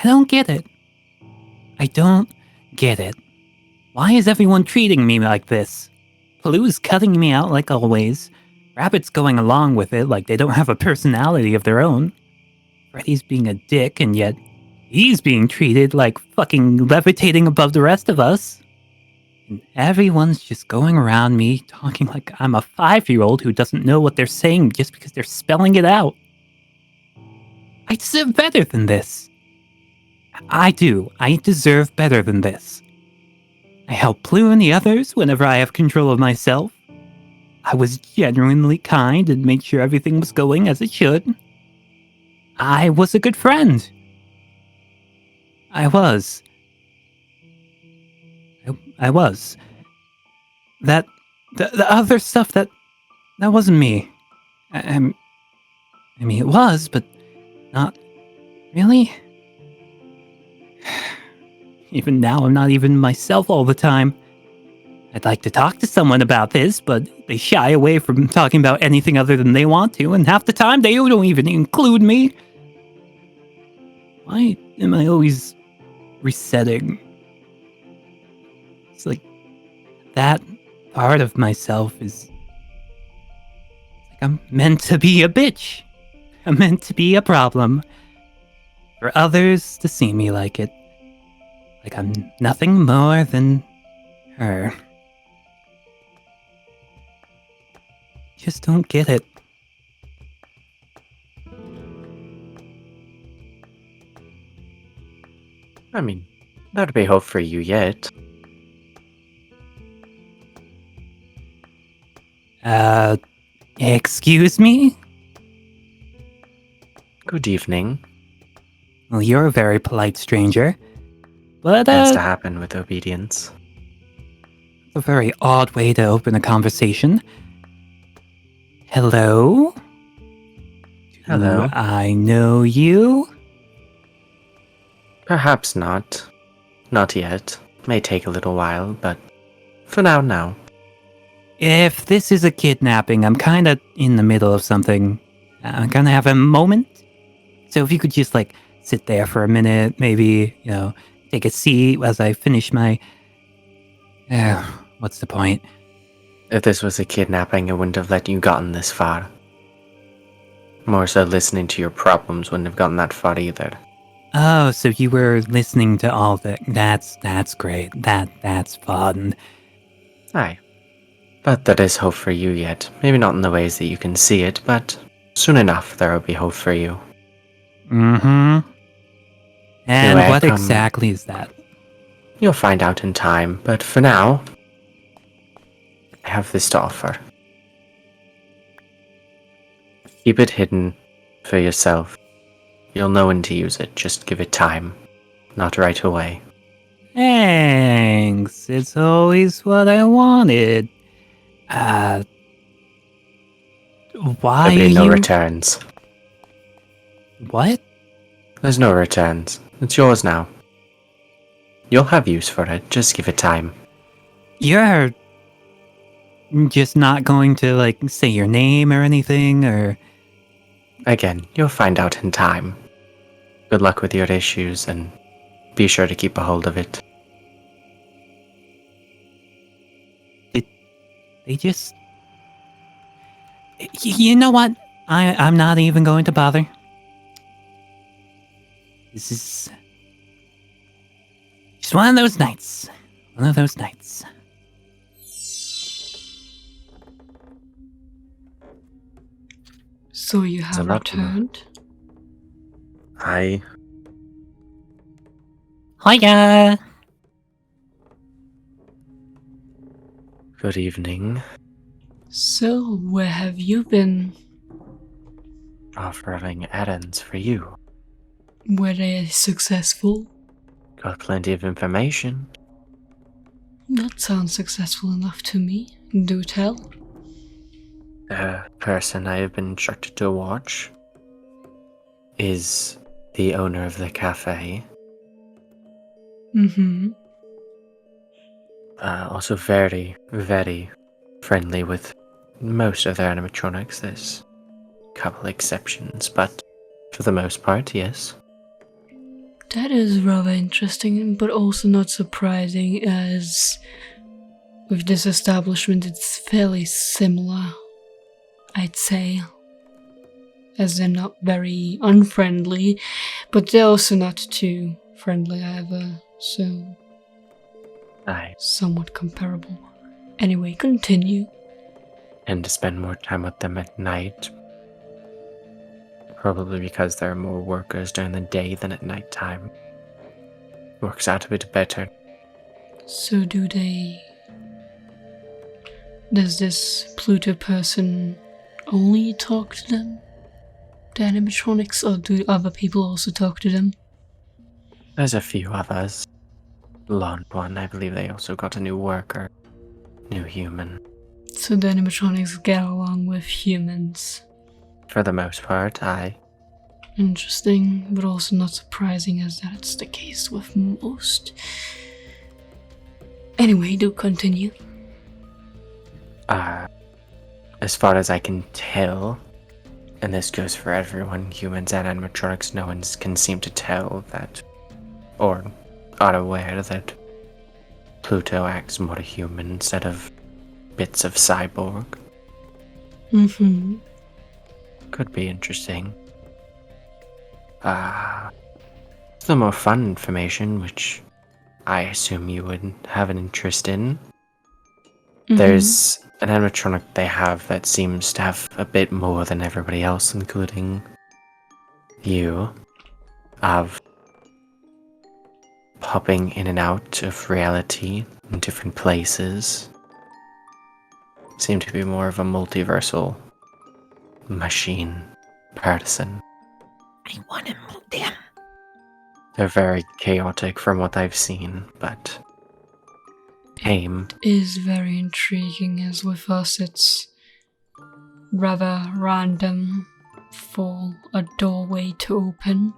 don't get it. I don't get it. Why is everyone treating me like this? Plu's cutting me out like always. Rabbit's going along with it like they don't have a personality of their own. Freddy's being a dick, and yet he's being treated like fucking levitating above the rest of us. And everyone's just going around me talking like I'm a 5-year-old who doesn't know what they're saying just because they're spelling it out. I deserve better than this. I do. I deserve better than this. I help Plu and the others whenever I have control of myself. I was genuinely kind and made sure everything was going as it should. I was a good friend. I was. The other stuff, that wasn't me. I mean, it was, but not really. Even now, I'm not even myself all the time. I'd like to talk to someone about this, but they shy away from talking about anything other than they want to, and half the time they don't even include me. Why am I always resetting? It's like that part of myself is like I'm meant to be a bitch. I'm meant to be a problem. For others to see me like it. Like I'm nothing more than her. Just don't get it. I mean, there'd be hope for you yet. Excuse me? Good evening. Well, you're a very polite stranger. But, Tends to happen with obedience. a very odd way to open a conversation. Hello? Hello. Do I know you? Perhaps not. Not yet. May take a little while, but for now, no. If this is a kidnapping, I'm kind of in the middle of something. I'm gonna have a moment. So if you could just, like, sit there for a minute, maybe, take a seat as I finish my... what's the point? If this was a kidnapping, I wouldn't have let you gotten this far. More so listening to your problems wouldn't have gotten that far either. Oh, so you were listening to all the... That's great. That's fun. Aye. But there is hope for you yet. Maybe not in the ways that you can see it, but soon enough there will be hope for you. Mm-hmm. And Anyway, what exactly is that? You'll find out in time, but for now, I have this to offer. Keep it hidden for yourself. You'll know when to use it, just give it time. Not right away. Thanks. It's always what I wanted. Why There'll be are no you... returns. What? There's no returns. It's yours now. You'll have use for it, just give it time. You're just not going to, like, say your name or anything, or... Again, you'll find out in time. Good luck with your issues, and be sure to keep a hold of it. They just... You know what? I'm not even going to bother. This is... just one of those nights. One of those nights. So you It's a have lot more. returned? Hi. Hiya! Good evening. So, where have you been? Offering errands for you. Were they successful? Got plenty of information. That sounds successful enough to me. Do tell. The person I have been instructed to watch is the owner of the cafe. Mm-hmm. Also very, very friendly with most of their animatronics. There's a couple exceptions, but for the most part, yes. That is rather interesting, but also not surprising, as with this establishment it's fairly similar, I'd say. As they're not very unfriendly, but they're also not too friendly either, so I somewhat comparable. Anyway, continue. tend to spend more time with them at night. Probably because there are more workers during the day than at night time. Works out a bit better. So does this Pluto person only talk to them? The animatronics, or do other people also talk to them? There's a few others. Blonde one, I believe they also got a new worker. New human. So the animatronics get along with humans. For the most part, aye. Interesting, but also not surprising, as that's the case with most. Anyway, do continue. As far as I can tell, and this goes for everyone, humans and animatronics, no one can seem to tell that, or are aware that Pluto acts more human instead of bits of cyborg. Mm-hmm. Could be interesting. The more fun information, which I assume you would have an interest in. There's an animatronic they have that seems to have a bit more than everybody else, including you, of popping in and out of reality in different places. Seem to be more of a multiversal machine person. I want to meet them. They're very chaotic from what I've seen, but tame. Is very intriguing, as with us it's rather random for a doorway to open.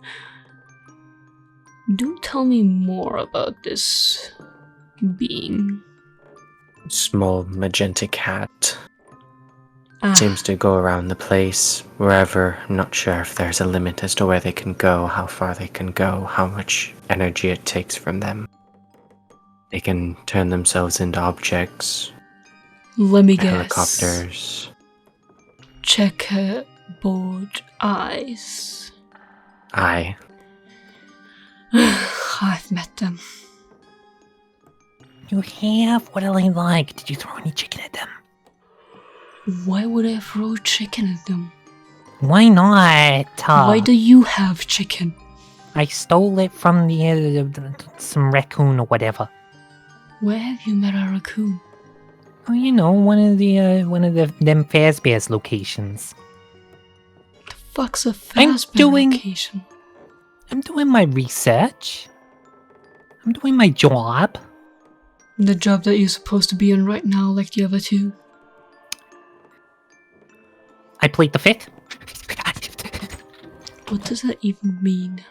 Do tell me more about this being. Small magenta cat. Seems to go around the place, wherever. I'm not sure if there's a limit as to where they can go, how far they can go, how much energy it takes from them. They can turn themselves into objects, Let me guess. helicopters. Checkerboard eyes. Aye. I've met them. You have? What are they like? Did you throw any chicken at them? Why would I throw chicken at them? Why not? Why do you have chicken? I stole it from some raccoon or whatever. Where have you met a raccoon? Oh, you know, one of them Fazbear's locations. The fuck's a I'm Fazbear doing- location? I'm doing my research. I'm doing my job. The job that you're supposed to be in right now, like the other two. I played the fifth. What does that even mean?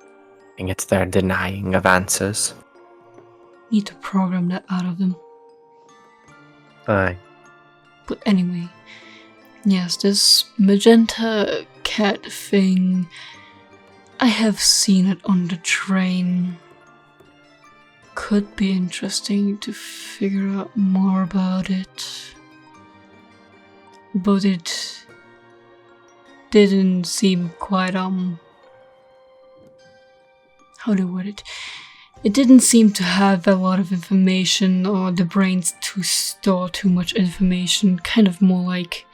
I think it's their denying of answers. Need to program that out of them. Aye. But anyway, yes, this magenta cat thing, I have seen it on the train. Could be interesting to figure out more about it. But it didn't seem quite, how do I word it? It didn't seem to have a lot of information, or the brains to store too much information, kind of more like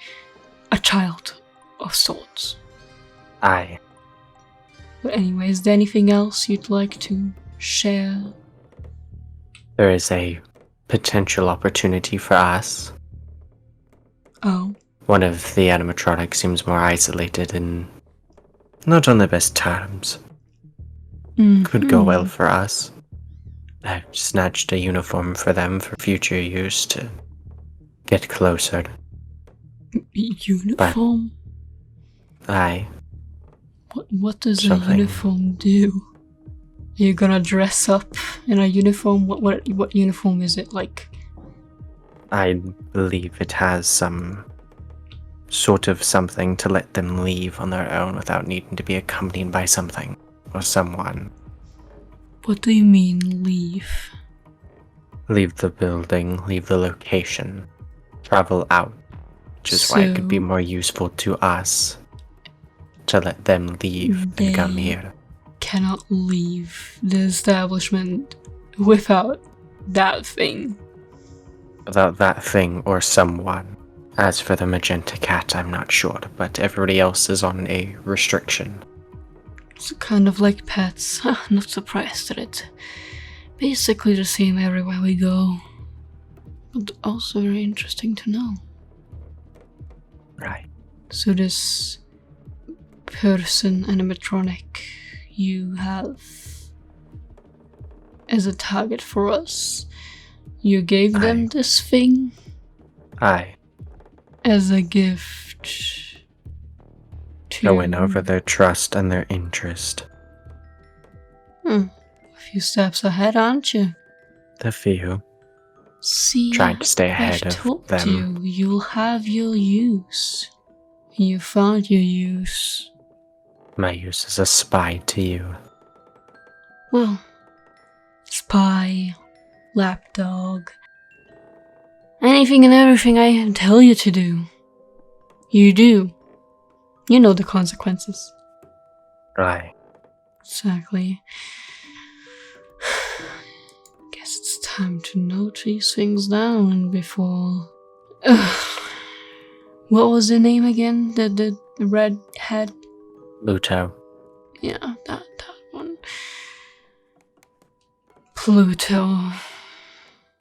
a child of sorts. Aye. But anyway, is there anything else you'd like to share? There is a potential opportunity for us. Oh, One of the animatronics seems more isolated and not on the best terms. Could go well for us. I've snatched a uniform for them for future use to get closer. Uniform? Aye. What does Something. a uniform do? Are you gonna dress up in a uniform? What uniform is it like? I believe it has some sort of something to let them leave on their own without needing to be accompanied by something or someone. What do you mean, leave? Leave the building, leave the location, travel out, which is why it could be So- more useful to us to let them leave and come They- here. Cannot leave the establishment without that thing. Without that thing or someone. As for the magenta cat, I'm not sure, but everybody else is on a restriction. It's kind of like pets. Not surprised at it. Basically the same everywhere we go. But also very interesting to know. Right. So this person, animatronic, you have as a target for us. You gave them Aye. this thing Aye. as a gift to... To win over their trust and their interest. A few steps ahead, aren't you? The few. See, Trying to stay ahead I've of told them. you, you'll have your use. You found your use. My use as a spy to you. Well, spy, lapdog, anything and everything I tell you to do, you do. You know the consequences. Aye. Exactly. Guess it's time to note these things down before... What was the name again? The red head? Luto. Yeah, that one. Pluto.